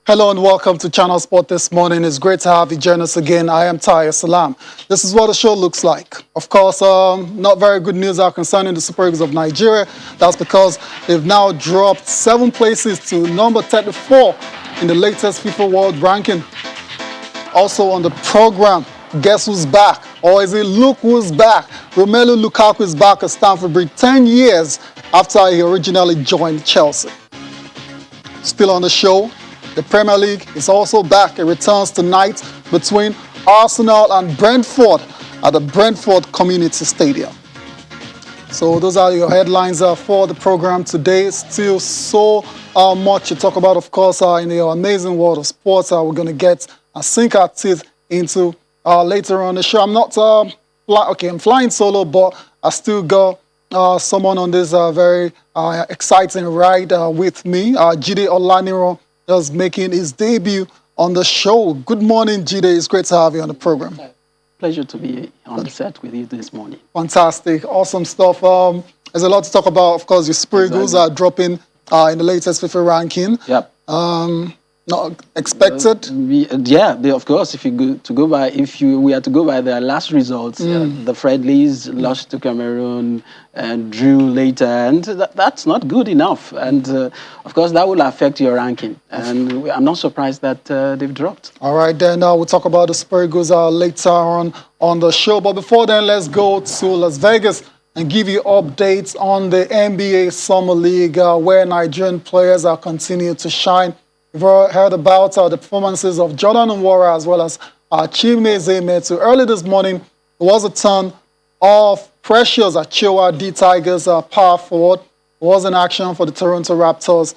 Hello and welcome to Channel Sport this morning. It's great to have you join us again. I am Tayo Salam. This is what the show looks like. Of course, not very good news concerning the Super Eagles of Nigeria. That's because they've now dropped 7 places to number 34 in the latest FIFA World Ranking. Also on the program, guess who's back? Or is it look who's back? Romelu Lukaku is back at Stamford Bridge 10 years after he originally joined Chelsea. Still on the show, the Premier League is also back. It returns tonight between Arsenal and Brentford at the Brentford Community Stadium. So those are your headlines for the program today. Still so much to talk about, of course, in the amazing world of sports. We're going to get sink our teeth into later on the show. I'm not, I'm flying solo, but I still got someone on this very exciting ride with me. Jide Olaniro is making his debut on the show. Good morning, Jide. It's great to have you on the program. Pleasure to be on the set with you this morning. Fantastic. Awesome stuff. There's a lot to talk about. Of course, your Super Eagles are dropping in the latest FIFA ranking. Yep. Not expected. Of course. If we are to go by their last results, the friendlies lost to Cameroon and drew later, and that's not good enough. And of course, that will affect your ranking. And I'm not surprised that they've dropped. All right, then we'll talk about the Super Eagles later on the show. But before then, let's go to Las Vegas and give you updates on the NBA Summer League, where Nigerian players are continuing to shine. We've heard about the performances of Jordan Nwora as well as Chimeze Metu. Early this morning, there was a ton of Precious Achiuwa D Tigers power forward. Was in action for the Toronto Raptors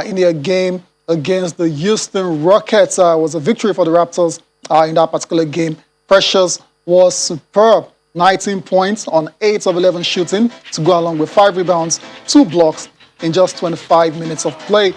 in their game against the Houston Rockets. It was a victory for the Raptors in that particular game. Precious was superb. 19 points on 8 of 11 shooting to go along with 5 rebounds, 2 blocks in just 25 minutes of play.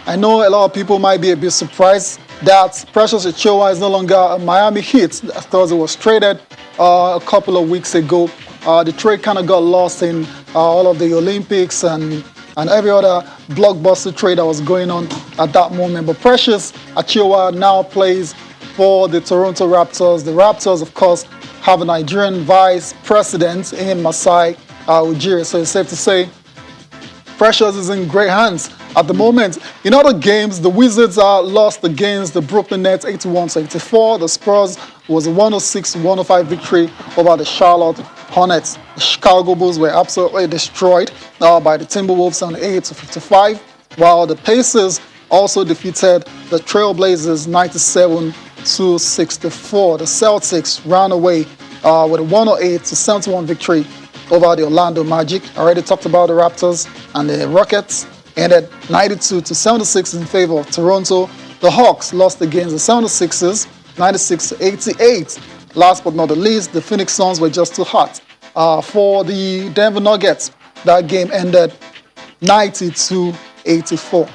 I know a lot of people might be a bit surprised that Precious Achiuwa is no longer a Miami Heat. Because it was traded a couple of weeks ago. The trade kind of got lost in all of the Olympics and every other blockbuster trade that was going on at that moment. But Precious Achiuwa now plays for the Toronto Raptors. The Raptors, of course, have a Nigerian vice president in Masai Ujja. So it's safe to say Precious is in great hands at the moment. In other games, the Wizards lost against the Brooklyn Nets 81-84. The Spurs was a 106-105 victory over the Charlotte Hornets. The Chicago Bulls were absolutely destroyed by the Timberwolves 78-55, while the Pacers also defeated the Trailblazers 97-64. The Celtics ran away with a 108-71 victory over the Orlando Magic. I already talked about the Raptors, and the Rockets ended 92-76 in favor of Toronto. The Hawks lost against the 76ers 96-88. Last but not the least, the Phoenix Suns were just too hot for the Denver Nuggets. That game ended 92-84.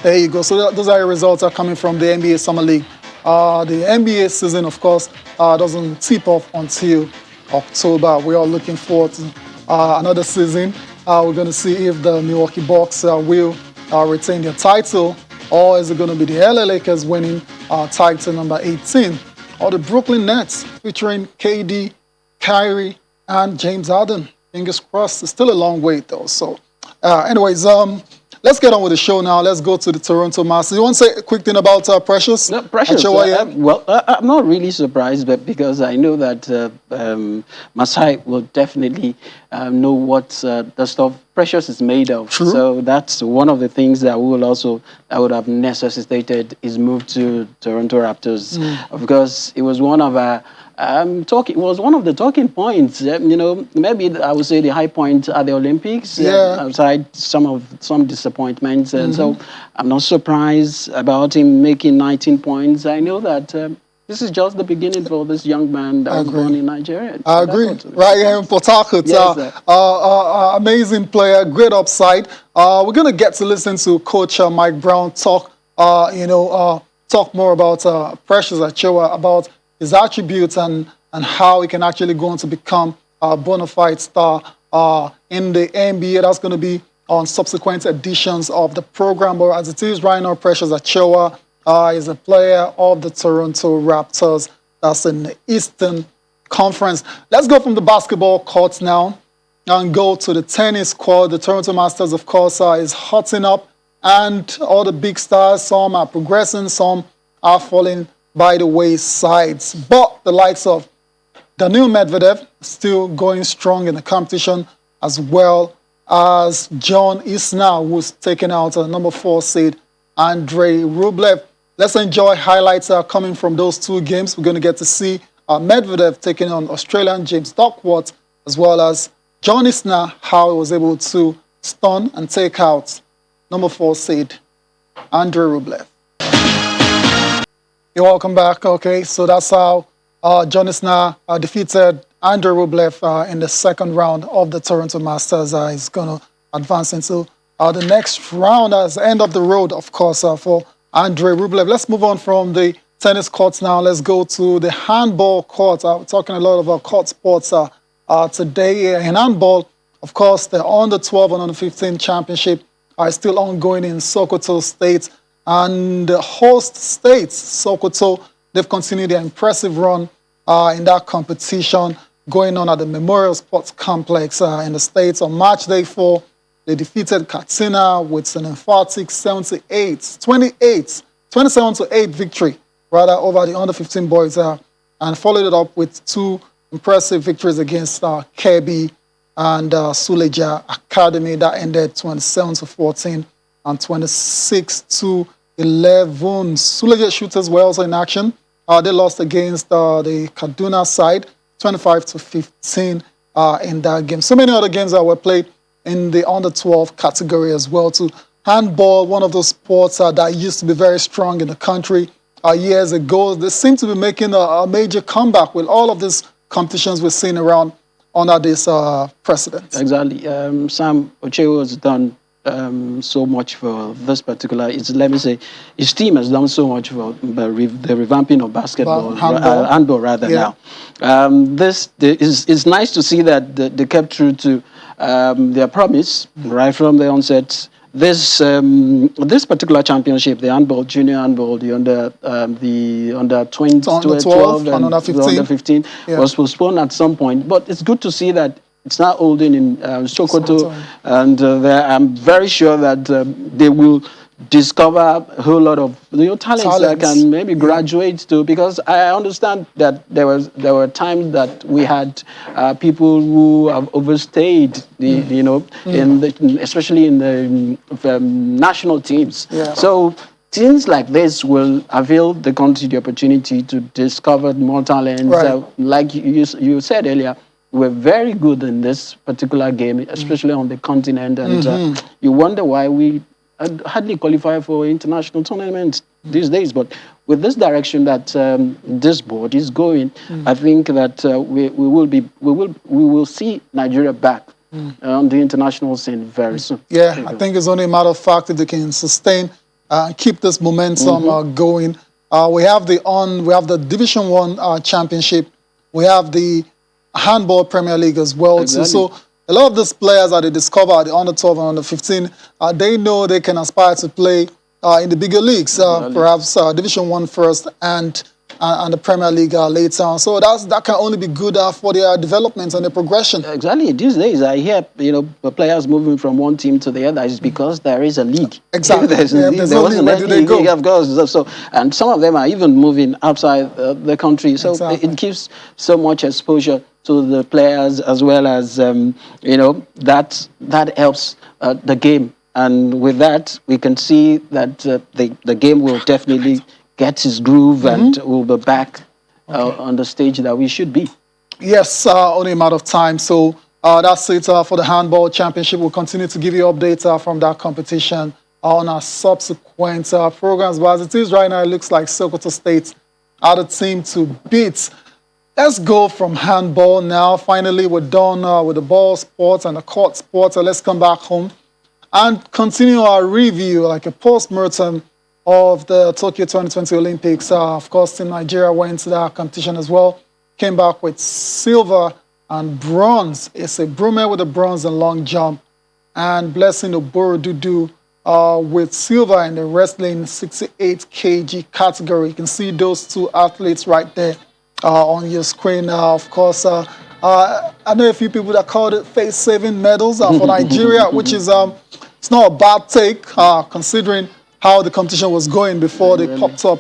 There you go. So those are your results coming from the NBA Summer League. The NBA season, of course, doesn't tip off until October. We are looking forward to another season. We're going to see if the Milwaukee Bucks will retain their title, or is it going to be the LA Lakers winning title number 18, or the Brooklyn Nets featuring KD, Kyrie, and James Harden. Fingers crossed. It's still a long wait, though. So, anyways, let's get on with the show now. Let's go to the Toronto Masters. You want to say a quick thing about Precious? No, Precious. I'm not really surprised, but because I know that Masai will definitely know what the stuff Precious is made of. True. So that's one of the things that would have necessitated his move to Toronto Raptors, because it was one of it was one of the talking points. Maybe I would say the high point at the Olympics. Outside some disappointments, and so I'm not surprised about him making 19 points. I know that this is just the beginning for this young man that was born in Nigeria. I agree. Right here in Port Harcourt. Yes, amazing player, great upside. We're going to get to listen to Coach Mike Brown talk more about Precious Achiuwa, about his attributes and how he can actually go on to become a bona fide star in the NBA. That's going to be on subsequent editions of the program. But as it is right now, Precious Achiuwa is a player of the Toronto Raptors. That's in the Eastern Conference. Let's go from the basketball courts now and go to the tennis court. The Toronto Masters, of course, is hotting up, and all the big stars, some are progressing, some are falling by the waysides. But the likes of Daniil Medvedev still going strong in the competition, as well as John Isner, who's taken out a number 4 seed, Andrei Rublev. Let's enjoy highlights coming from those 2 games. We're going to get to see Medvedev taking on Australian James Duckworth, as well as John Isner, how he was able to stun and take out number 4 seed Andrei Rublev. You're welcome back. Okay, so that's how John Isner defeated Andrei Rublev in the second round of the Toronto Masters. He's going to advance into the next round as the end of the road, of course, for Andrei Rublev. Let's move on from the tennis courts now. Let's go to the handball court. We're talking a lot about court sports today. In handball, of course, the under-12 and under-15 championship are still ongoing in Sokoto State. And the host states, Sokoto, they've continued their impressive run in that competition going on at the Memorial Sports Complex in the States. On March Day 4, they defeated Katsina with an emphatic 27-8 victory, rather, over the under-15 boys, and followed it up with 2 impressive victories against Kirby and Suleja Academy that ended 27-14 and 26-11. Suleja shooters were also in action. They lost against the Kaduna side, 25-15 in that game. So many other games that were played in the under-12 category as well too. Handball, one of those sports that used to be very strong in the country years ago. They seem to be making a major comeback with all of these competitions we're seeing around under this precedent. Exactly. Sam Ochewo has done so much for this particular, let me say, his team has done so much for the revamping of basketball, handball rather, yeah. Now. It's nice to see that they kept true to their promise right from the onset. This particular championship, the handball, junior handball, the under 12 and under 15 yeah, was postponed at some point. But it's good to see that it's now holding in Sokoto, and I'm very sure that they will discover a whole lot of talents that can maybe graduate to, because I understand that there were times that we had people who have overstayed especially in the national teams. Yeah. So things like this will avail the country the opportunity to discover more talents. Right. Like you said earlier, we're very good in this particular game, especially on the continent, and you wonder why we hardly qualify for international tournaments these days. But with this direction that this board is going, I think that we will see Nigeria back on the international scene very soon. Yeah, I think it's only a matter of fact if they can sustain and keep this momentum going. We have the Division 1 championship. We have the Handball Premier League as well. Exactly. So a lot of these players that they discover at the under 12 and under 15, they know they can aspire to play in the bigger leagues, perhaps Division 1 first and the Premier League later on. So that can only be good for their development and their progression. Exactly. These days, I hear players moving from one team to the other is because there is a league. Exactly. There's no league, where do they go? Of course. So, and some of them are even moving outside the country. So it gives so much exposure to the players, as well as that helps the game. And with that, we can see that the game will definitely get its groove and will be back on the stage that we should be. Yes, only a matter of time. So that's it for the Handball Championship. We'll continue to give you updates from that competition on our subsequent programs. But as it is right now, it looks like Sokoto State are the team to beat. Let's go from handball now. Finally, we're done with the ball sports and the court sports. So let's come back home and continue our review, like a post-mortem of the Tokyo 2020 Olympics. Of course, Team Nigeria went to that competition as well. Came back with silver and bronze. It's a Brume with a bronze and long jump. And Blessing Oborodudu with silver in the wrestling 68 kg category. You can see those two athletes right there on your screen. Of course, I know a few people that called it face-saving medals for Nigeria, which is it's not a bad take considering how the competition was going before they popped up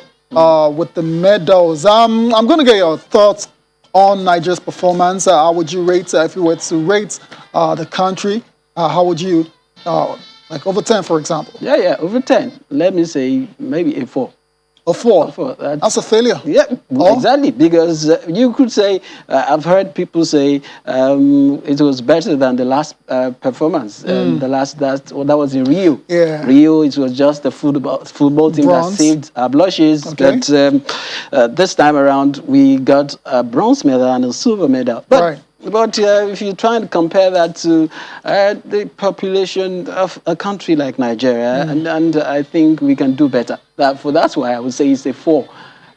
with the medals. I'm going to get your thoughts on Nigeria's performance. How would you rate, if you were to rate the country, how would you, like over 10, for example? Yeah, over 10. Let me say maybe a 4. A 4? A 4. That's a failure. Yeah, exactly. Because you could say, I've heard people say it was better than the last performance. That was in Rio. Yeah. Rio, it was just the football team Bronze. that saved our blushes. Okay. But this time around, we got a bronze medal and a silver medal. But Right. But if you try and compare that to the population of a country like Nigeria, and I think we can do better. That's why I would say it's a 4.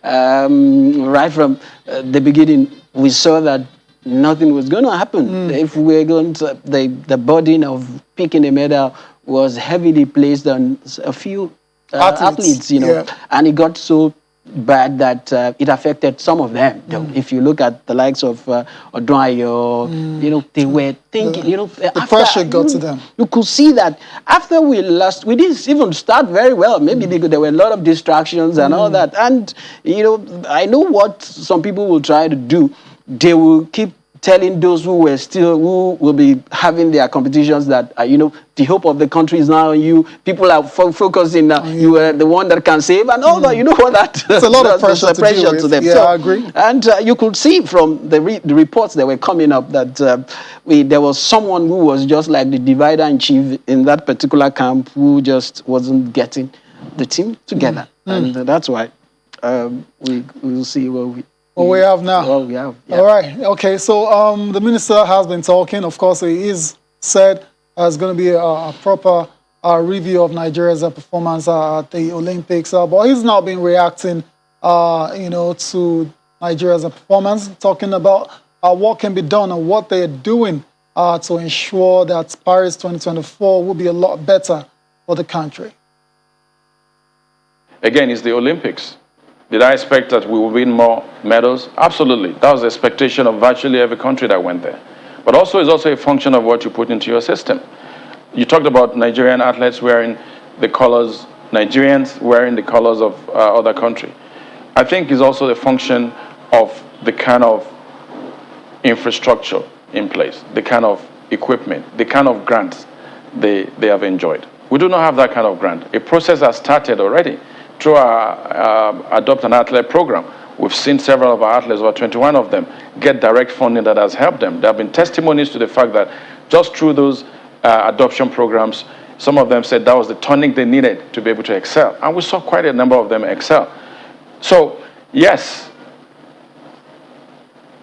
Right from the beginning, we saw that nothing was going to happen. If we were going to, the burden of picking a medal was heavily placed on a few athletes, and it got so bad that it affected some of them. If you look at the likes of Odunayo, they were thinking, the pressure got to them. You could see that after we didn't even start very well. Maybe there were a lot of distractions and all that. And, I know what some people will try to do. They will keep telling those who will be having their competitions that, the hope of the country is now on you. People are focusing now. You are the one that can save and all that. You know what that? It's a lot of pressure to them. Yeah, so, I agree. And you could see from the reports that were coming up that there was someone who was just like the divider in chief in that particular camp who just wasn't getting the team together. And that's why we will see what we have now. Well, we have. Yeah. All right. Okay. So the minister has been talking. Of course, he is said there's going to be a proper review of Nigeria's performance at the Olympics. But he's now been reacting, to Nigeria's performance, talking about what can be done and what they're doing to ensure that Paris 2024 will be a lot better for the country. Again, it's the Olympics. Did I expect that we will win more medals? Absolutely. That was the expectation of virtually every country that went there. But also, it's also a function of what you put into your system. You talked about Nigerian athletes wearing the colors, Nigerians wearing the colors of other country. I think it's also a function of the kind of infrastructure in place, the kind of equipment, the kind of grants they have enjoyed. We do not have that kind of grant. A process has started already through our Adopt an Athlete program. We've seen several of our athletes, about 21 of them, get direct funding that has helped them. There have been testimonies to the fact that just through those adoption programs, some of them said that was the tonic they needed to be able to excel. And we saw quite a number of them excel. So, yes,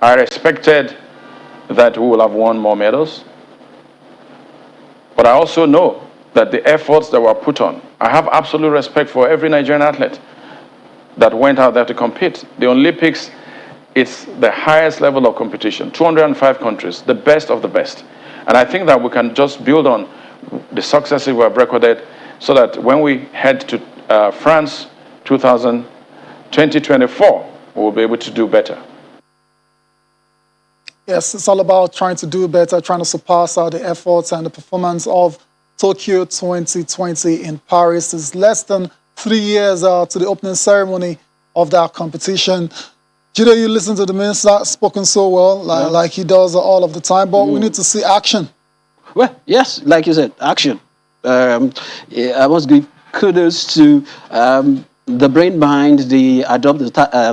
I expected that we will have won more medals. But I also know that the efforts that were put on, I have absolute respect for every Nigerian athlete that went out there to compete. The Olympics, it's the highest level of competition, 205 countries, the best of the best. And I think that we can just build on the successes we have recorded so that when we head to France 2024, we will be able to do better. Yes, it's all about trying to do better, trying to surpass the efforts and the performance of Tokyo 2020 in Paris. It's less than 3 years to the opening ceremony of that competition. Jide, you listen to the minister spoken so well, like he does all of the time, but we need to see action. Well, yes, like you said, action. I must give kudos to the brain behind the Adopt the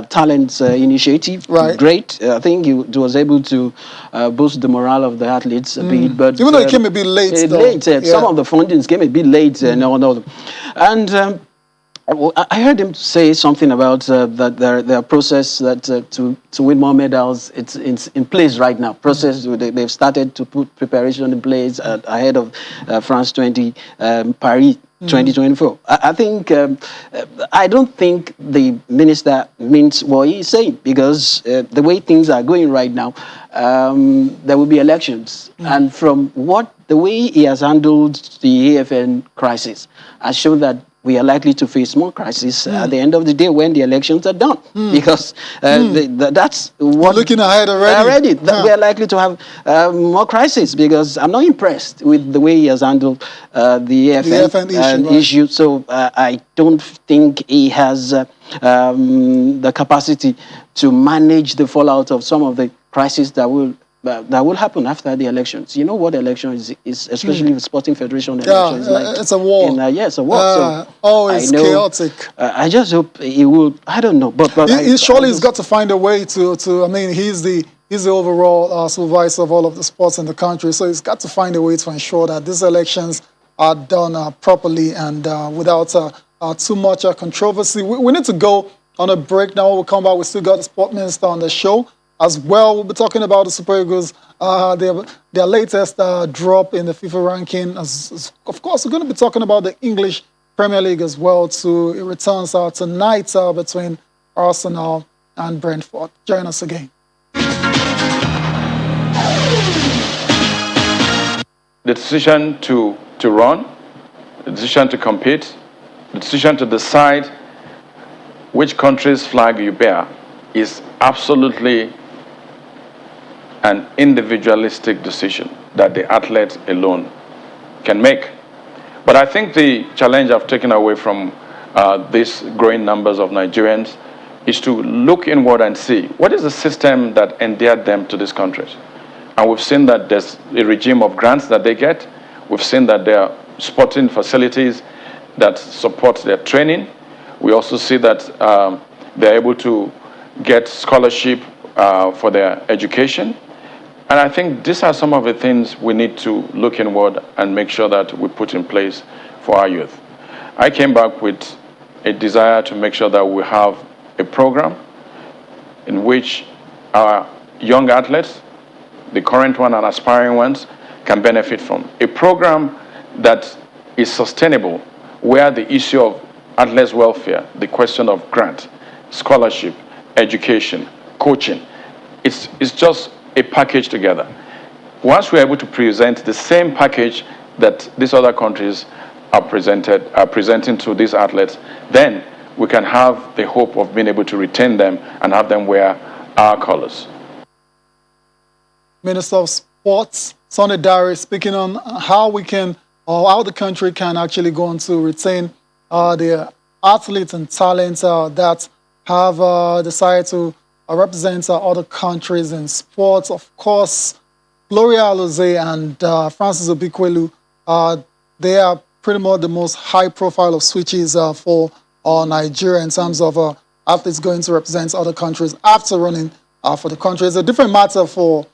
Talent initiative. Right. Great. I think he was able to boost the morale of the athletes a bit. But even though it came a bit late. Some of the fundings came a bit late. And I heard him say something about that their process that to win more medals, it's in place right now. They've started to put preparation in place ahead of France Paris 2024. I think I don't think the minister means what he's saying, because the way things are going right now, there will be elections, and from what the way he has handled the AFN crisis has shown that we are likely to face more crises at the end of the day when the elections are done, because that's what you're looking ahead already. We are likely to have more crises, because I'm not impressed with the way he has handled the AFN issue. So I don't think he has the capacity to manage the fallout of some of the crises that will happen after the elections. You know what election is especially the Sporting Federation election is like. It's a war. It's a war. So always chaotic. I just hope he will. I don't know, but he's got to find a way to. I mean, he's the overall supervisor of all of the sports in the country. So he's got to find a way to ensure that these elections are done properly and without too much controversy. We need to go on a break now. We'll come back. We still got the sport minister on the show. As well, we'll be talking about the Super Eagles, their latest drop in the FIFA ranking. Of course, we're going to be talking about the English Premier League as well. It returns tonight between Arsenal and Brentford. Join us again. The decision to run, the decision to compete, the decision to decide which country's flag you bear is absolutely an individualistic decision that the athlete alone can make. But I think the challenge I've taken away from these growing numbers of Nigerians is to look inward and see what is the system that endeared them to these countries. And we've seen that there's a regime of grants that they get. We've seen that there are sporting facilities that support their training. We also see that they're able to get scholarship for their education. And I think these are some of the things we need to look inward and make sure that we put in place for our youth. I came back with a desire to make sure that we have a program in which our young athletes, the current one and aspiring ones, can benefit from. A program that is sustainable, where the issue of athletes' welfare, the question of grant, scholarship, education, coaching, it's just a package together. Once we're able to present the same package that these other countries are presenting to these athletes, then we can have the hope of being able to retain them and have them wear our colors. Minister of Sports, Sonny Dare, speaking on how we can, or how the country can actually go on to retain the athletes and talents that have decided to represent other countries in sports. Of course, Gloria Alozie and Francis Obikwelu, they are pretty much the most high profile of switches for Nigeria in terms of athletes going to represent other countries after running for the country. It's a different matter for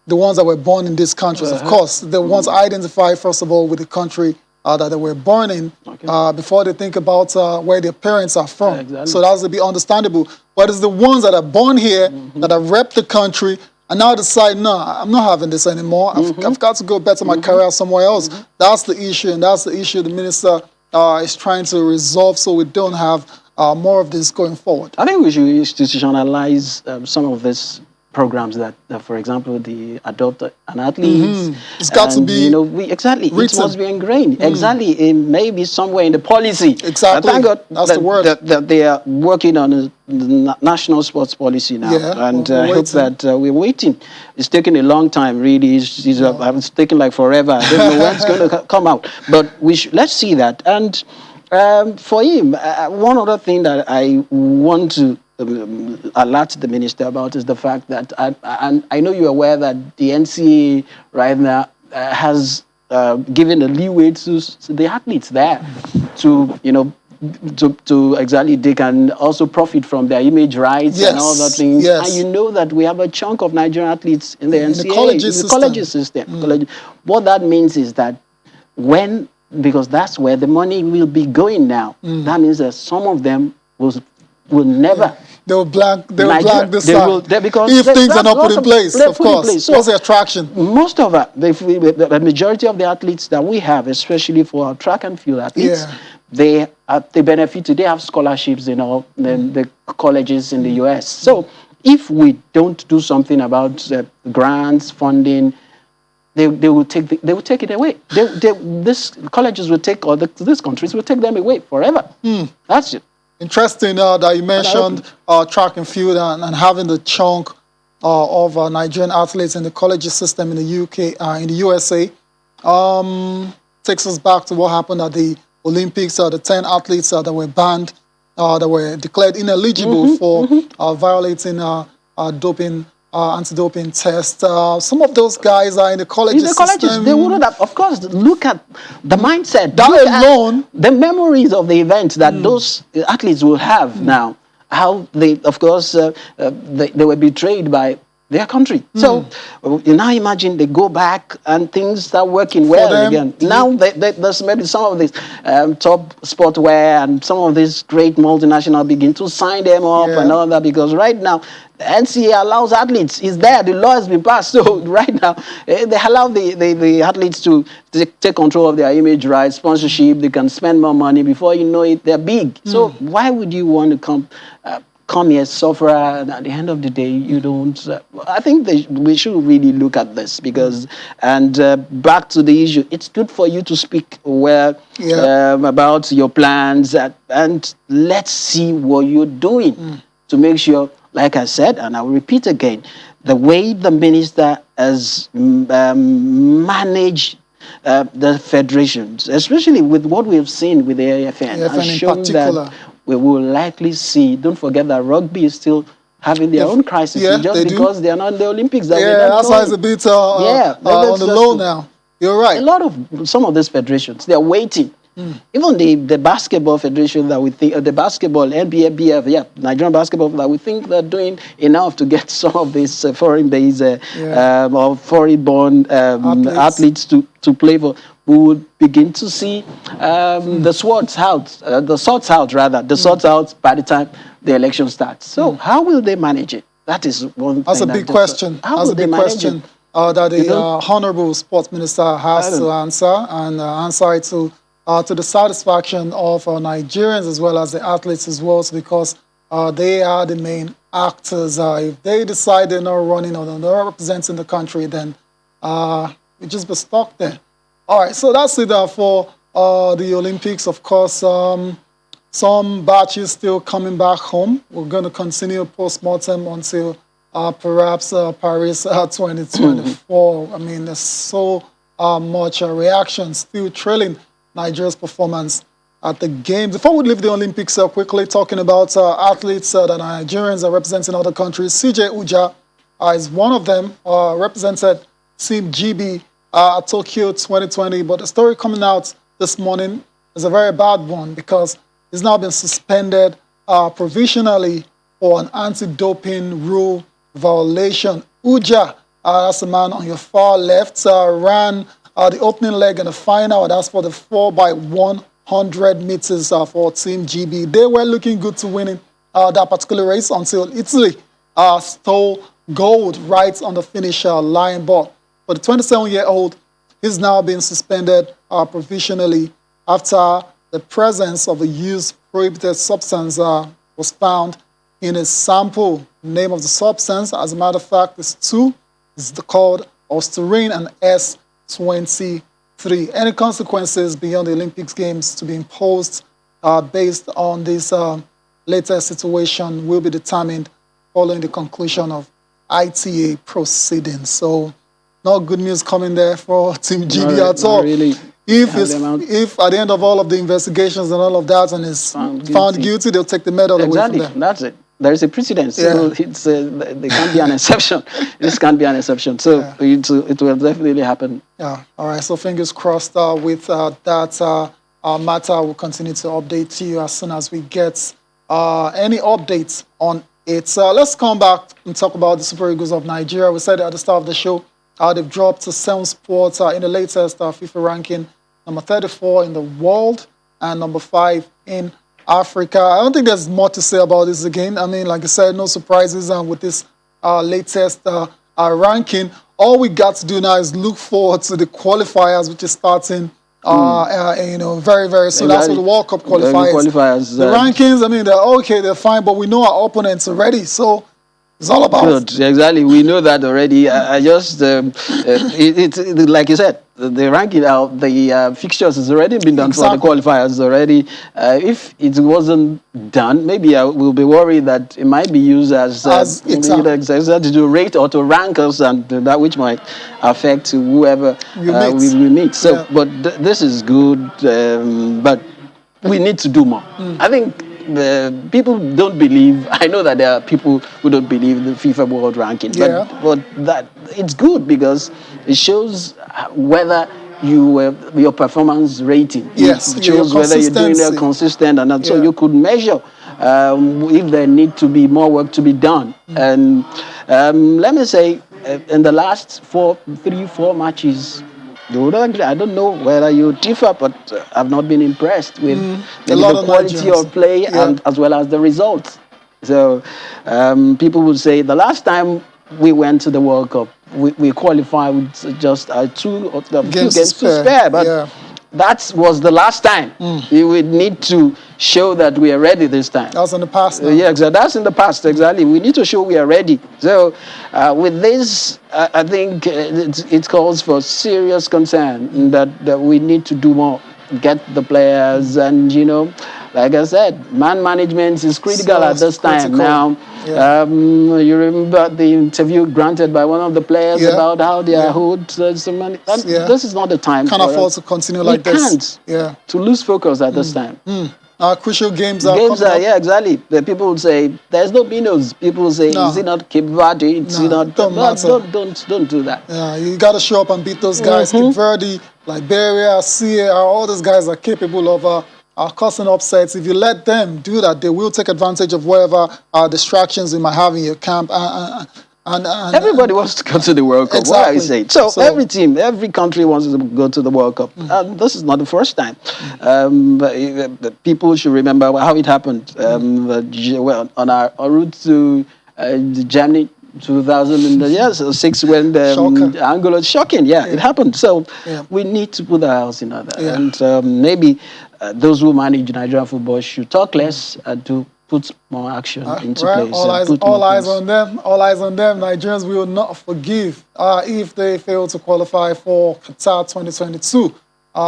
the ones that were born in these countries. Of course, the ones identify, first of all, with the country that they were born in before they think about where their parents are from. Exactly. So that's to be understandable. But it's the ones that are born here, that have repped the country, and now decide, no, I'm not having this anymore. I've got to go better my career somewhere else. That's the issue, and that's the issue the minister is trying to resolve so we don't have more of this going forward. I think we should institutionalize some of these programs that, for example, the adopt an athlete. It's got to be, it must be ingrained. Exactly, maybe somewhere in the policy. Exactly, thank God that's the word. That they are working on a national sports policy now, and I hope that we're waiting. It's taking a long time, really. It's taking like forever. I don't know when it's going to come out, but let's see that. And for him, one other thing that I want to alert the minister about is the fact that, and I know you're aware that the NCAA right now has given a leeway to the athletes there to, to exactly, they can also profit from their image rights and all that things. And you know that we have a chunk of Nigerian athletes in the NCAA, in the colleges system. What that means is that because that's where the money will be going now, that means that some of them will never. They will blank this side. If things are not put in place, of course. So what's the attraction? Most of the majority of the athletes that we have, especially for our track and field athletes, they benefit. They have scholarships in all the colleges in the US. So if we don't do something about grants, funding, they will take it away. This colleges will take, or these countries will take them away forever. That's it. Interesting that you mentioned track and field and having the chunk of Nigerian athletes in the college system in the UK, in the USA. Takes us back to what happened at the Olympics. The 10 athletes that were banned, that were declared ineligible for violating doping. Anti-doping test. Some of those guys are in the colleges. In the colleges, they wouldn't have. Of course, look at the mindset. That alone, the memories of the event that those athletes will have now. How they, of course, they were betrayed by their country. So you now imagine they go back and things start working well again. Now there's maybe some of these top sportwear and some of these great multinational begin to sign them up and all that, because right now the NCAA allows athletes. It's there. The law has been passed. So right now they allow the athletes to take control of their image rights, sponsorship. They can spend more money. Before you know it, they're big. So why would you want to come here, suffer, and at the end of the day, you don't. I think we should really look at this, because, and back to the issue, it's good for you to speak well about your plans, and let's see what you're doing to make sure, like I said, and I'll repeat again, the way the minister has managed the federations, especially with what we have seen with the AFN, has shown that we will likely see. Don't forget that rugby is still having their own crisis, just because they are not in the Olympics. That's why it's a bit on the low now. You're right. Some of these federations, they are waiting. Even the basketball federation that we think, the basketball, NBA, BF, Nigerian basketball, that we think they're doing enough to get some of these foreign-based or foreign-born athletes to play for. We would begin to see the sorts out by the time the election starts. So how will they manage it? That is one thing. That's a big question. That's a big question that the Honorable Sports Minister has to answer, and answer it to the satisfaction of Nigerians as well as the athletes as well, because they are the main actors. If they decide they're not running or they're not representing the country, then we just be stuck there. All right, so that's it for the Olympics. Of course, some batches still coming back home. We're going to continue post-mortem until perhaps Paris 2024. I mean, there's so much reaction still trailing Nigeria's performance at the Games. Before we leave the Olympics, quickly talking about athletes that Nigerians are representing other countries. CJ Ujja is one of them, represented Team GB at Tokyo 2020. But the story coming out this morning is a very bad one, because he's now been suspended provisionally for an anti-doping rule violation. Ujja, that's the man on your far left, ran the opening leg in the final. That's for the 4x100 meters for Team GB. They were looking good to winning that particular race until Italy stole gold right on the finish line. But for the 27-year-old, he's now been suspended provisionally after the presence of a used prohibited substance was found in his sample. The name of the substance, as a matter of fact, is called Osterine and S23. Any consequences beyond the Olympics Games to be imposed based on this latest situation will be determined following the conclusion of ITA proceedings. So, not good news coming there for Team GB at all. Really. If at the end of all of the investigations and all of that, and is found guilty, they'll take the medal away from them. That's it. There is a precedent, so it's there can't be an exception. This can't be an exception. So it will definitely happen. Yeah. All right. So fingers crossed with that matter. We'll continue to update you as soon as we get any updates on it. Let's come back and talk about the Super Eagles of Nigeria. We said at the start of the show, they've dropped to 7 spots in the latest FIFA ranking, number 34 in the world and number 5 in Africa. I don't think there's more to say about this again. I mean, like I said, no surprises with this latest ranking. All we got to do now is look forward to the qualifiers, which is starting very, very soon. That's what the World Cup qualifiers. The rankings, I mean, they're okay, they're fine, but we know our opponents already. So It's all about. Good, exactly. We know that already. I just, like you said, the ranking out, the fixtures has already been done for the Exactly. qualifiers already. If it wasn't done, maybe I will be worried that it might be used as Exactly. to rate or to rank us, and that which might affect whoever You meet. we meet. So, Yeah. but this is good, but we need to do more. I think people don't believe. I know that there are people who don't believe the FIFA World Ranking, Yeah. but that it's good because it shows whether your performance rating. Yes. It Your shows whether you're doing it consistency. consistent, and so Yeah. you could measure if there need to be more work to be done. And let me say, in the last 4 matches. I don't know whether you differ, but I've not been impressed with A maybe lot the of quality Nigerians. of play Yeah. and as well as the results. So people would say the last time we went to the World Cup, we qualified with just two Games to games to spare. spare, but Yeah. that was the last time. We would need to show that we are ready this time. That was in the past now. Yeah, exactly. That's in the past, exactly. We need to show we are ready. So, with this, I think it calls for serious concern that we need to do more, get the players, and like I said, man management is critical So at this time. critical. Now, Yeah. you remember the interview granted by one of the players Yeah. about how they Yeah. are owed some money. And Yeah. this is not the time Can't for afford us. to continue We like this. can't Yeah. to lose focus at this time. Crucial games are Games coming are, up. yeah, exactly. The people would say there's no Minos. People would say, No. is it not Cape Verde? It's not. Don't matter. Don't do that. Yeah, you got to show up and beat those guys. Cape Verde, Liberia, Sierra, all those guys are capable of causing upsets. If you let them do that, they will take advantage of whatever distractions you might have in your camp. Everybody wants to go to the World Cup. What are you Exactly. saying? So, So- every team, every country wants to go to the World Cup. And this is not the first time. But people should remember how it happened. On our route to Germany, 2006, when Shocker. Angola, shocking. Yeah, it happened. So Yeah. we need to put our house in order. Yeah. And maybe those who manage Nigerian football should talk less and to put more action into Right, place. all and eyes, put all more eyes things. on them. All eyes on them. Nigerians will not forgive if they fail to qualify for Qatar 2022,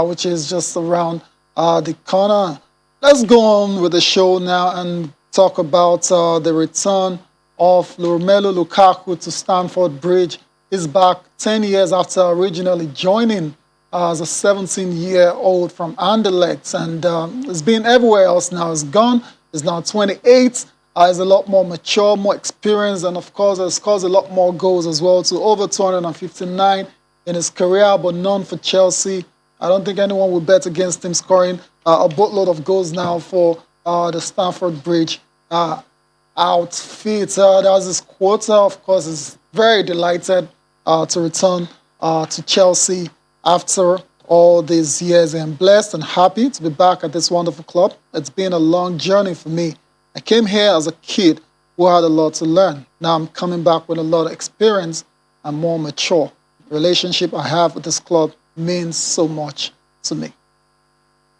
which is just around the corner. Let's go on with the show now and talk about the return of Romelu Lukaku to Stamford Bridge. He's back 10 years after originally joining as a 17-year-old from Anderlecht, and he's been everywhere else now. He's gone. He's now 28. He's a lot more mature, more experienced, and of course has scored a lot more goals as well, to over 259 in his career, but none for Chelsea. I don't think anyone would bet against him scoring a boatload of goals now for the Stamford Bridge outfit. There's this quota, of course, is very delighted to return to Chelsea after all these years. I'm blessed and happy to be back at this wonderful club. It's been a long journey for me. I came here as a kid who had a lot to learn. Now I'm coming back with a lot of experience and more mature. The relationship I have with this club means so much to me.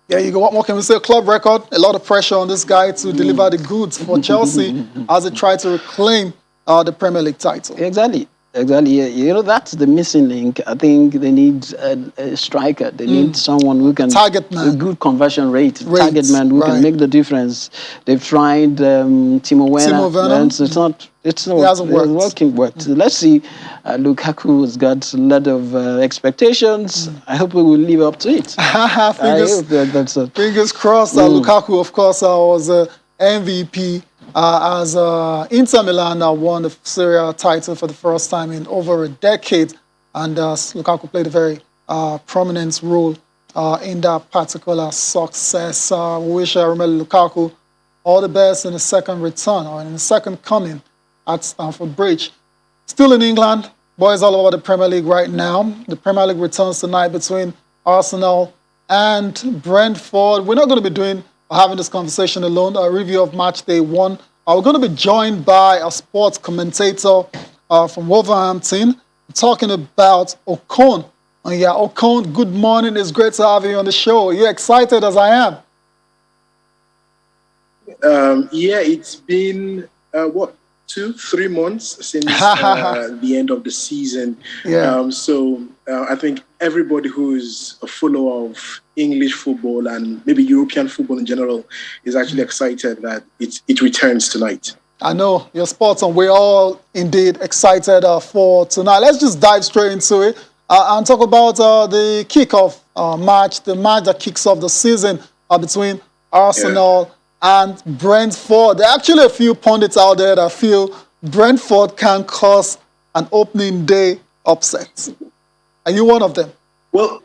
There you go. What more can we say? Club record. A lot of pressure on this guy to deliver the goods for Chelsea as they try to reclaim the Premier League title. Exactly. Yeah. That's the missing link. I think they need a striker. They need someone who can Target man. a good conversion rate. Target man who can make the difference. They've tried Timo Werner. It's not. It hasn't worked. Let's see. Lukaku has got a lot of expectations. I hope we will live up to it. Fingers crossed. Lukaku, of course, was MVP as Inter Milan won the Serie A title for the first time in over a decade. And Lukaku played a very prominent role in that particular success. We wish Romelu Lukaku all the best in the second return, or in the second coming at Stamford Bridge. Still in England, boys all over the Premier League right now. The Premier League returns tonight between Arsenal and Brentford. We're not going to be doing or having this conversation alone. A review of match day 1. We're going to be joined by a sports commentator from Wolverhampton, talking about Ocon. Yeah, Ocon, good morning. It's great to have you on the show. You're excited as I am. Yeah, it's been, 2-3 months since the end of the season. Yeah. So I think everybody who's a follower of English football and maybe European football in general is actually excited that it returns tonight. I know you're spot on. We're all indeed excited for tonight. Let's just dive straight into it and talk about the kickoff match, the match that kicks off the season between Arsenal and Brentford. There are actually a few pundits out there that feel Brentford can cause an opening day upset. Are you one of them? Well,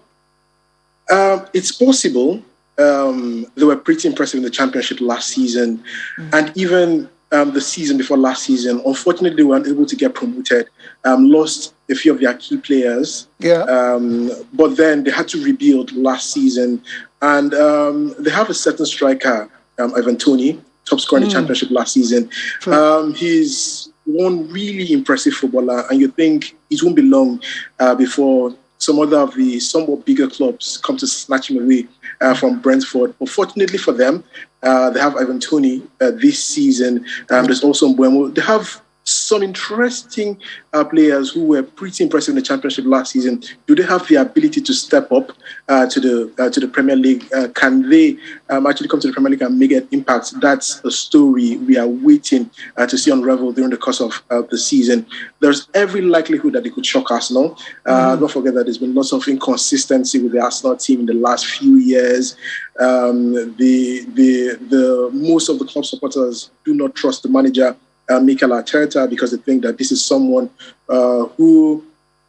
it's possible. They were pretty impressive in the championship last season, and even the season before last season. Unfortunately, they weren't able to get promoted. Lost a few of their key players. But then they had to rebuild last season, and they have a certain striker, Ivan Toney, top scorer in the championship last season. He's one really impressive footballer, and you think it won't be long before some other of the somewhat bigger clubs come to snatch him away from Brentford. Unfortunately for them, they have Ivan Toney this season. There's also Mbeumo. They have some interesting players who were pretty impressive in the championship last season. Do they have the ability to step up to the Premier League? Can they actually come to the Premier League and make an impact? That's a story we are waiting to see unravel during the course of the season. There's every likelihood that they could shock Arsenal. Don't forget that there's been lots of inconsistency with the Arsenal team in the last few years. The most of the club supporters do not trust the manager, Mikel Arteta, because they think that this is someone who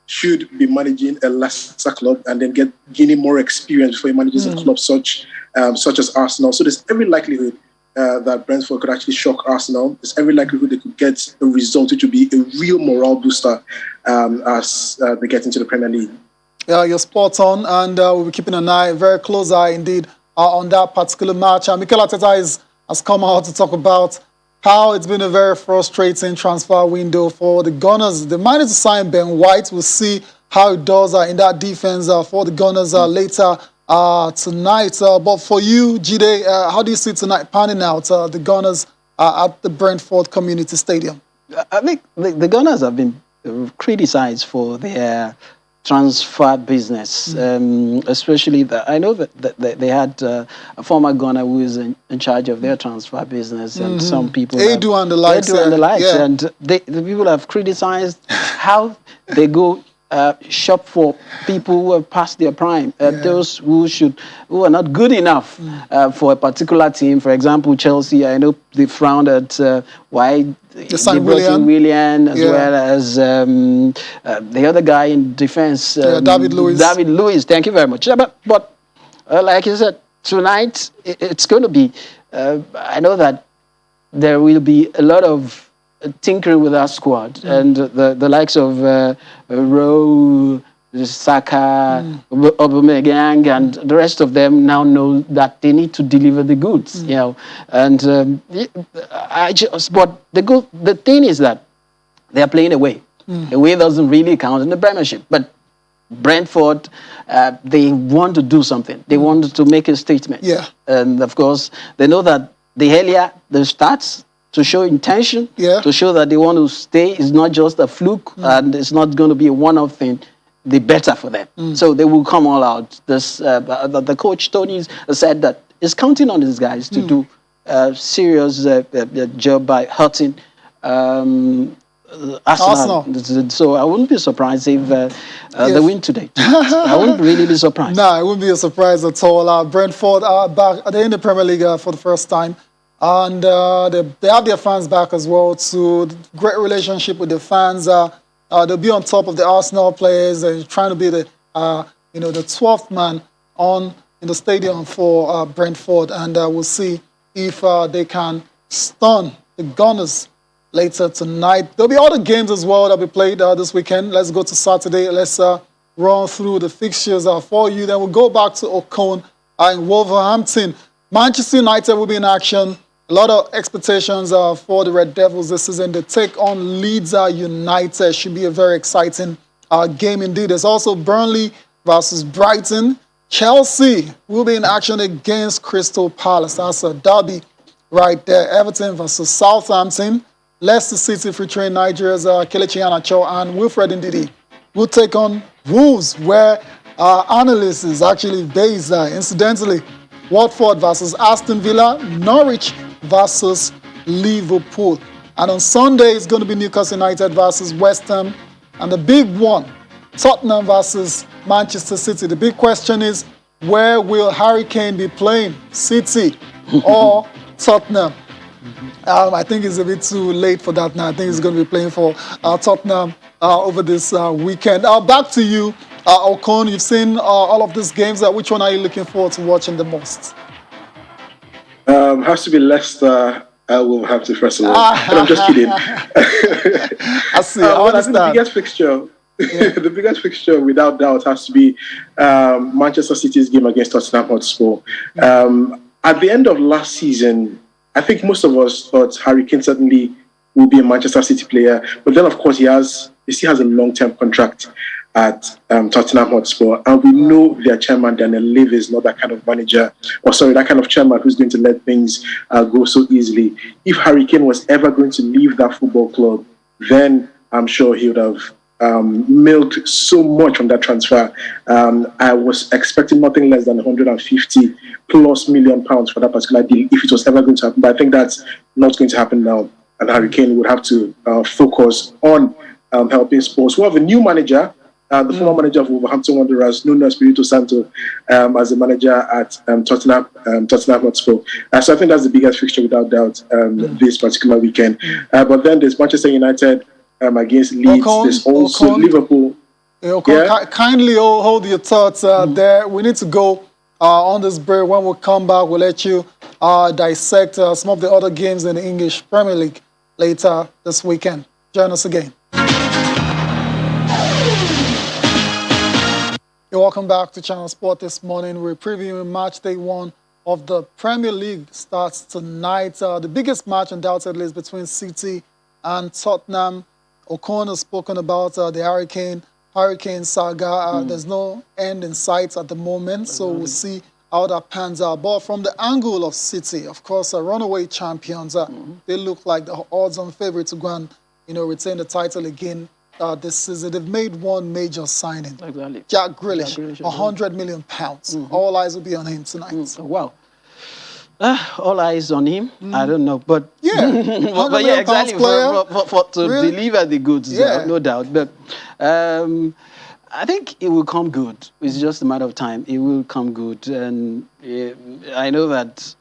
should be managing a lesser club and then gaining more experience before he manages a club such as Arsenal. So there's every likelihood that Brentford could actually shock Arsenal. There's every likelihood they could get a result which would be a real morale booster as they get into the Premier League. Yeah, you're spot on, and we'll be keeping an eye, very close eye indeed, on that particular match. Mikel Arteta has come out to talk about how it's been a very frustrating transfer window for the Gunners. They managed to sign Ben White. We'll see how it does in that defense for the Gunners later tonight. But for you, Jide, how do you see tonight panning out the Gunners at the Brentford Community Stadium? I think the Gunners have been criticized for their transfer business, especially I know that they had a former Gunner who is in charge of their transfer business, and some people Edu and the likes, and the people have criticized how they go shop for people who have passed their prime, those who are not good enough for a particular team. For example, Chelsea, I know they frowned at why they brought in Willian, as well as the other guy in defense, David Luiz. David Luiz, thank you very much. But like you said, tonight it's going to be, I know that there will be a lot of tinkering with our squad, and the likes of Rowe, Saka, Aubameyang, and the rest of them now know that they need to deliver the goods, you know. And but the thing is that they are playing away. Away doesn't really count in the Premiership, but Brentford, they want to do something. They want to make a statement. And of course, they know that the earlier they start to show intention, to show that they want to stay, is not just a fluke, and it's not going to be a one-off thing, the better for them. So they will come all out. This the coach Tony said that he's counting on these guys to do a serious job by hurting Arsenal. So I wouldn't be surprised if they win today. I wouldn't really be surprised. No, it wouldn't be a surprise at all. Brentford are back. They're in the Premier League for the first time. And they have their fans back as well, too. Great relationship with the fans. They'll be on top of the Arsenal players. They're trying to be the the 12th man in the stadium for Brentford, and we'll see if they can stun the Gunners later tonight. There'll be other games as well that will be played this weekend. Let's go to Saturday. Let's run through the fixtures for you. Then we'll go back to Ocon in Wolverhampton. Manchester United will be in action. A lot of expectations for the Red Devils this season. They take on Leeds United. Should be a very exciting game indeed. There's also Burnley versus Brighton. Chelsea will be in action against Crystal Palace. That's a derby right there. Everton versus Southampton. Leicester City featuring Nigeria's Kelechi Iheanacho and Wilfred Ndidi will take on Wolves, where our analyst is actually based. Incidentally, Watford versus Aston Villa, Norwich versus Liverpool. And on Sunday, it's going to be Newcastle United versus West Ham. And the big one, Tottenham versus Manchester City. The big question is, where will Harry Kane be playing? City or Tottenham? I think it's a bit too late for that now. I think he's going to be playing for Tottenham over this weekend. Back to you, Okon. You've seen all of these games. Which one are you looking forward to watching the most? Has to be Leicester. I will have to first of all. And I'm just kidding. I see. I I think the understand. biggest fixture, the biggest fixture, without doubt, has to be Manchester City's game against Tottenham Hotspur. At the end of last season, I think most of us thought Harry Kane certainly will be a Manchester City player, but then of course he still has a long-term contract at Tottenham Hotspur, and we know their chairman Daniel Levy is not that kind of manager, that kind of chairman who's going to let things go so easily. If Harry Kane was ever going to leave that football club, then I'm sure he would have milked so much from that transfer. I was expecting nothing less than 150 plus million pounds for that particular deal if it was ever going to happen. But I think that's not going to happen now, and Harry Kane would have to focus on helping Spurs, who have a new manager. The former manager of Wolverhampton Wanderers, Nuno Espirito Santo, as the manager at Tottenham Hotspur. So I think that's the biggest fixture without doubt this particular weekend. But then there's Manchester United against Leeds. There's also Liverpool. Kindly hold your thoughts there. We need to go on this break. When we come back, we'll let you dissect some of the other games in the English Premier League later this weekend. Join us again. Welcome back to Channel Sport this morning. We're previewing match day 1 of the Premier League. Starts tonight. The biggest match undoubtedly is between City and Tottenham. Okon has spoken about the Hurricane saga. There's no end in sight at the moment, so we'll see how that pans out. But from the angle of City, of course, runaway champions, they look like the odds-on favorite to go and retain the title again. This season, they've made one major signing. Exactly. Jack Grealish, £100 million. All eyes will be on him tonight. Wow. All eyes on him. I don't know, but but yeah, exactly. For to Really? deliver the goods, no doubt. But I think it will come good. It's just a matter of time. It will come good, and I know that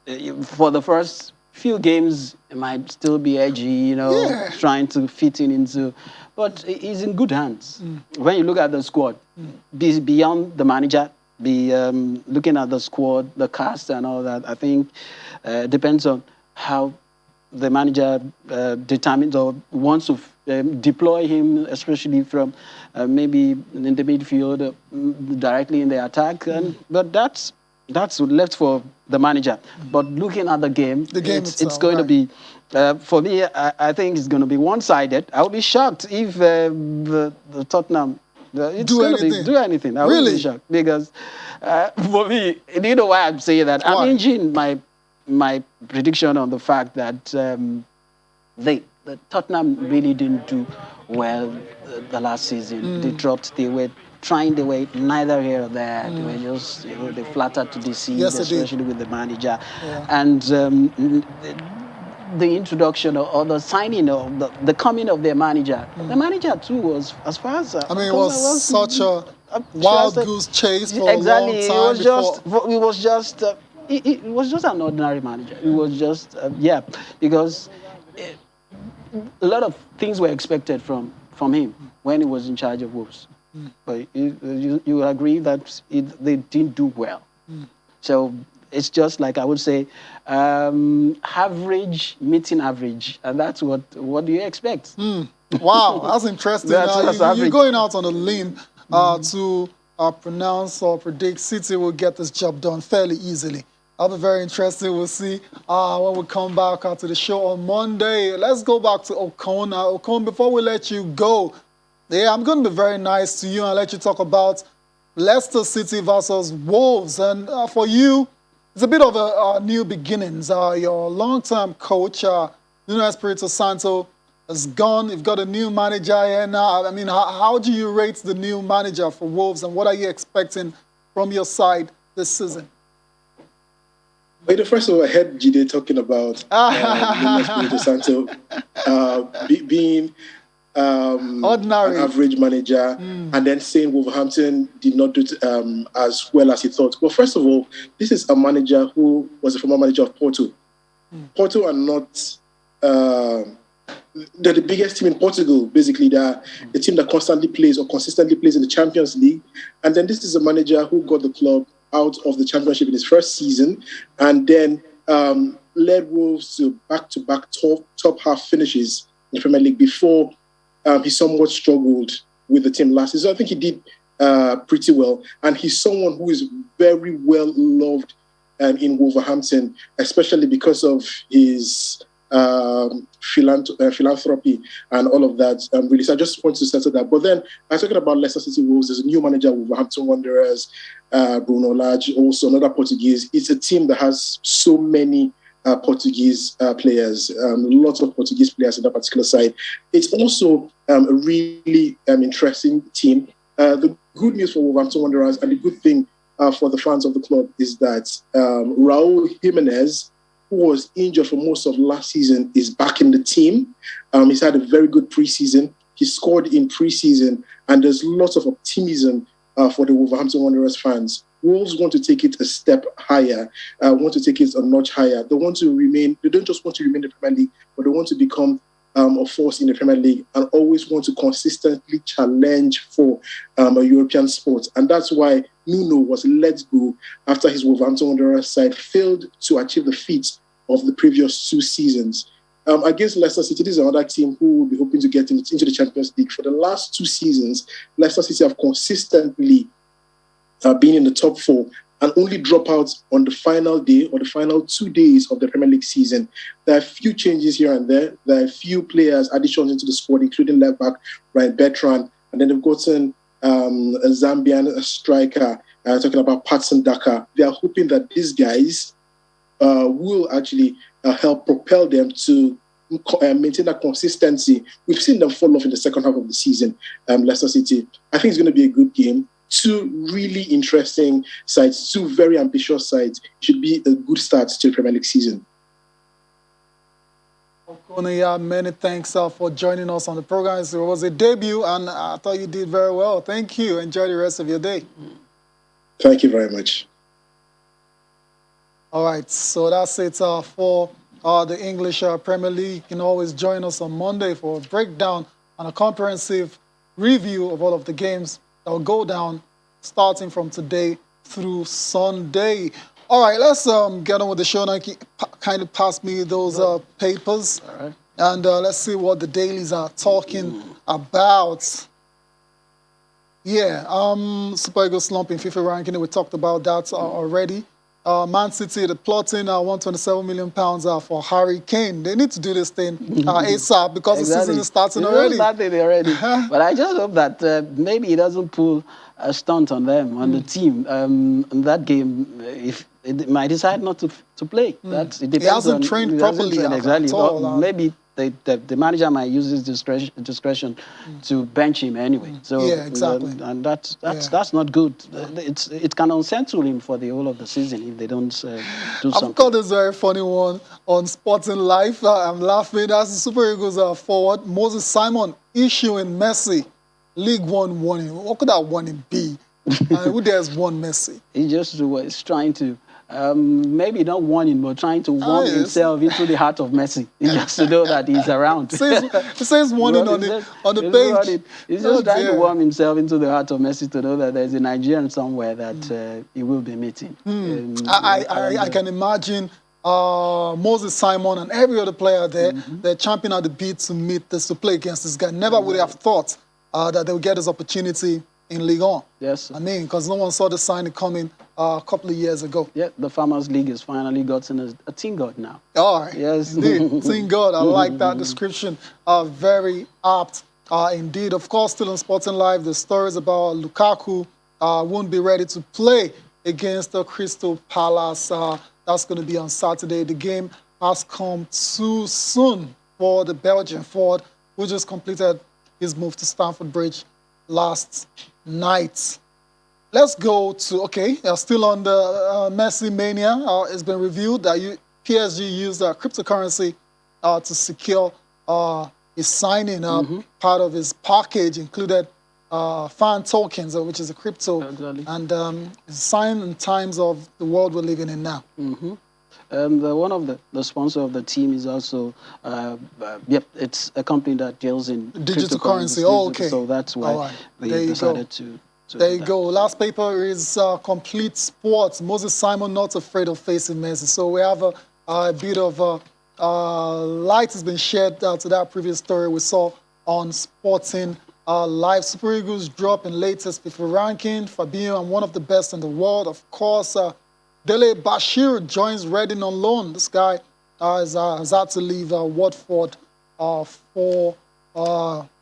for the first few games, it might still be edgy, trying to fit into. But he's in good hands. When you look at the squad, beyond the manager, looking at the squad, the cast and all that, I think depends on how the manager determines or wants to deploy him, especially from maybe in the midfield, directly in the attack. But that's left for the manager. But looking at the game, it's going to be, for me, I think it's going to be one-sided. I would be shocked if the Tottenham do anything. I would be shocked because for me, you know why I'm saying that? I'm hinging my prediction on the fact that the Tottenham really didn't do well the last season. They dropped. They were trying. They were neither here or there. They were just they flattered to deceive, especially with the manager, and the introduction or the signing of the coming of their manager. The manager too was, as far as it was such a wild goose chase for a long time. It was just an ordinary manager. It was just because a lot of things were expected from him when he was in charge of Wolves. But you agree that they didn't do well. So it's just like I would say, average meeting average, and that's what do you expect? Wow, that's interesting. You're going out on a limb to pronounce or predict City will get this job done fairly easily. That'll be very interesting. We'll see when we come back to the show on Monday. Let's go back to Okon. Okon, before we let you go, I'm going to be very nice to you and let you talk about Leicester City versus Wolves. And for you, it's a bit of a new beginnings. Your long-term coach, Nuno Espirito Santo, has gone. You've got a new manager here now. I mean, how do you rate the new manager for Wolves, and what are you expecting from your side this season? Wait, first of all, I heard Jide talking about Nuno Espirito Santo being an Ordinary. average manager, and then saying Wolverhampton did not do as well as he thought. Well, first of all, this is a manager who was a former manager of Porto. Porto are not they're the biggest team in Portugal. Basically, they're the team that constantly plays or consistently plays in the Champions League. And then this is a manager who got the club out of the Championship in his first season, and then led Wolves to back-to-back top half finishes in the Premier League before he somewhat struggled with the team last season. So I think he did pretty well. And he's someone who is very well loved in Wolverhampton, especially because of his philanthropy and all of that. Really, so I just want to settle that. But then I'm talking about Leicester City Wolves. There's a new manager, Wolverhampton Wanderers, Bruno Lage, also another Portuguese. It's a team that has so many Portuguese players, lots of Portuguese players in that particular side. It's also a really interesting team. The good news for Wolverhampton Wanderers and the good thing for the fans of the club is that Raul Jimenez, who was injured for most of last season, is back in the team. He's had a very good preseason. He scored in preseason, and there's lots of optimism for the Wolverhampton Wanderers fans. Wolves want to take it a step higher, want to take it a notch higher. They want to remain, they don't just want to remain in the Premier League, but they want to become a force in the Premier League and always want to consistently challenge for a European sport. And that's why Nuno was let go after his Wolverhampton Wanderers side failed to achieve the feat of the previous 2 seasons. Against Leicester City, this is another team who will be hoping to get into the Champions League. For the last 2 seasons, Leicester City have consistently been in the top 4 and only drop out on the final day or the final 2 days of the Premier League season. There are a few changes here and there. There are a few players, additions into the squad, including left back Ryan Bertrand. And then they've gotten a Zambian striker, talking about Patson Daka. They are hoping that these guys will actually help propel them to maintain that consistency. We've seen them fall off in the second half of the season, Leicester City. I think it's going to be a good game. 2 really interesting sides, 2 very ambitious sides. It should be a good start to the Premier League season. Okonoya, many thanks for joining us on the program. It was a debut, and I thought you did very well. Thank you. Enjoy the rest of your day. Thank you very much. All right, so that's it for the English Premier League. You can always join us on Monday for a breakdown and a comprehensive review of all of the games that will go down starting from today through Sunday. All right, let's get on with the show now. Kind of pass me those papers. All right. And let's see what the dailies are talking about. Yeah, Super Eagles slump in FIFA ranking. We talked about that already. Man City, the plotting £127 million for Harry Kane. They need to do this thing ASAP because the season is starting already. But I just hope that maybe it doesn't pull a stunt on them, on the team. In that game, if it might decide not to play. That it depends. He hasn't trained properly. Exactly. Well, maybe the manager might use his discretion to bench him anyway. So yeah, exactly. And that's not good. It can unsettle him for the whole of the season if they don't do something. I've got this very funny one on Sporting Life. I'm laughing. That's the Super Eagles forward. Moses Simon issuing Messi League One warning. What could that warning be? Who dares warn Messi? He just was trying to. Maybe not warning, but trying to warm himself into the heart of Messi. Just to know that he's around. It says warning on the page. He's just trying to warm himself into the heart of Messi to know that there's a Nigerian somewhere that he will be meeting. I can imagine Moses Simon and every other player there, they're champing at the beat to play against this guy. Never would have thought that they would get this opportunity in Ligue 1. Yes. I mean, because no one saw the signing coming a couple of years ago. Yeah, the Farmers League has finally gotten a team god now. All right. Yes. Indeed. Team god. I like that description. Very apt indeed. Of course, still on Sporting Live, the stories about Lukaku won't be ready to play against the Crystal Palace. That's going to be on Saturday. The game has come too soon for the Belgian forward. who just completed his move to Stamford Bridge last night. Let's go to, okay, still on the Messi mania. It's been revealed that PSG used cryptocurrency to secure his signing. Part of his package included fan tokens, which is a crypto, and signed in times of the world we're living in now. One of the sponsor of the team is also, it's a company that deals in digital currency. Oh, okay. So that's why they decided to. There you go. Last paper is Complete Sports. Moses Simon not afraid of facing Messi. So we have a bit of light has been shed to that previous story we saw on Sporting Live. Super Eagles drop in latest FIFA ranking. Fabinho, I'm one of the best in the world. Of course, Dele Bashir joins Reading on loan. This guy has had to leave Watford for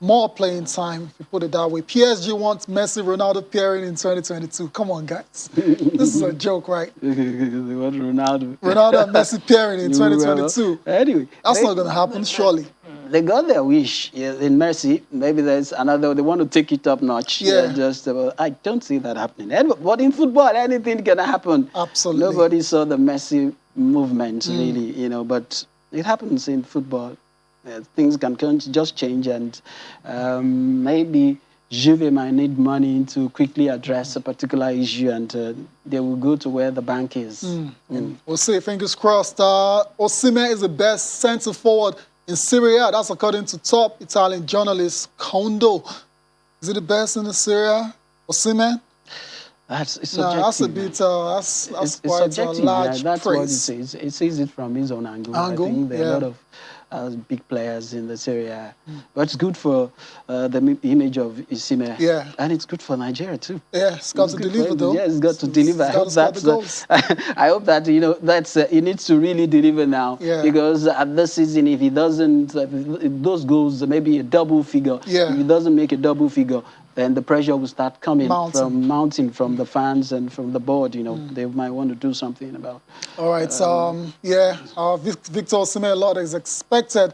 more playing time, if you put it that way. PSG wants Messi, Ronaldo pairing in 2022. Come on, guys. This is a joke, right? Ronaldo and Messi pairing in 2022. Anyway, that's not going to happen, surely. They got their wish in Messi. Maybe there's another. They want to take it up notch. I don't see that happening. But in football, anything can happen. Absolutely. Nobody saw the Messi movement, really, but it happens in football. Things can just change, and maybe Juve might need money to quickly address a particular issue, and they will go to where the bank is. We'll see. Fingers crossed. Osimhen is the best centre forward in Serie A. That's according to top Italian journalist Condo. Is it the best in the Serie A? Osimhen? That's subjective. That's a bit. That's quite a large that's praise. What it says. It says it from his own angle. I think there are a lot of big players in the Serie A. But it's good for the image of Osimhen. Yeah. And it's good for Nigeria too. Yeah, it's got to deliver though. Yeah, it's got to deliver. I hope that that's he needs to really deliver now. Yeah. Because at this season, if he doesn't, those goals, maybe a double figure. Yeah. If he doesn't make a double figure, then the pressure will start coming from the fans and from the board. They might want to do something about. All right. Victor Osimhen, a lot is expected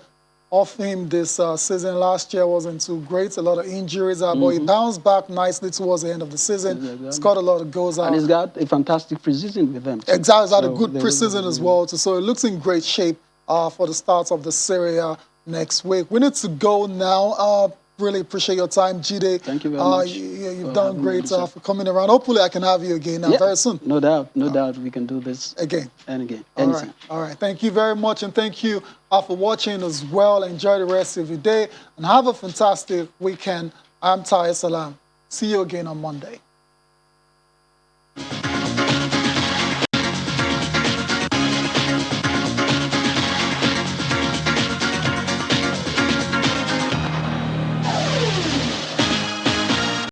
of him this season. Last year wasn't too great. A lot of injuries, but he bounced back nicely towards the end of the season. He's got a lot of goals. And he's got a fantastic preseason with them. Exactly. He's had a good preseason as well. So it looks in great shape for the start of the Serie A next week. We need to go now. Really appreciate your time, Jide. Thank you very much. You've done great for coming around. Hopefully, I can have you again very soon. No doubt. No doubt. We can do this again and again. All right. Thank you very much, and thank you for watching as well. Enjoy the rest of your day, and have a fantastic weekend. I'm Tahir Salam. See you again on Monday.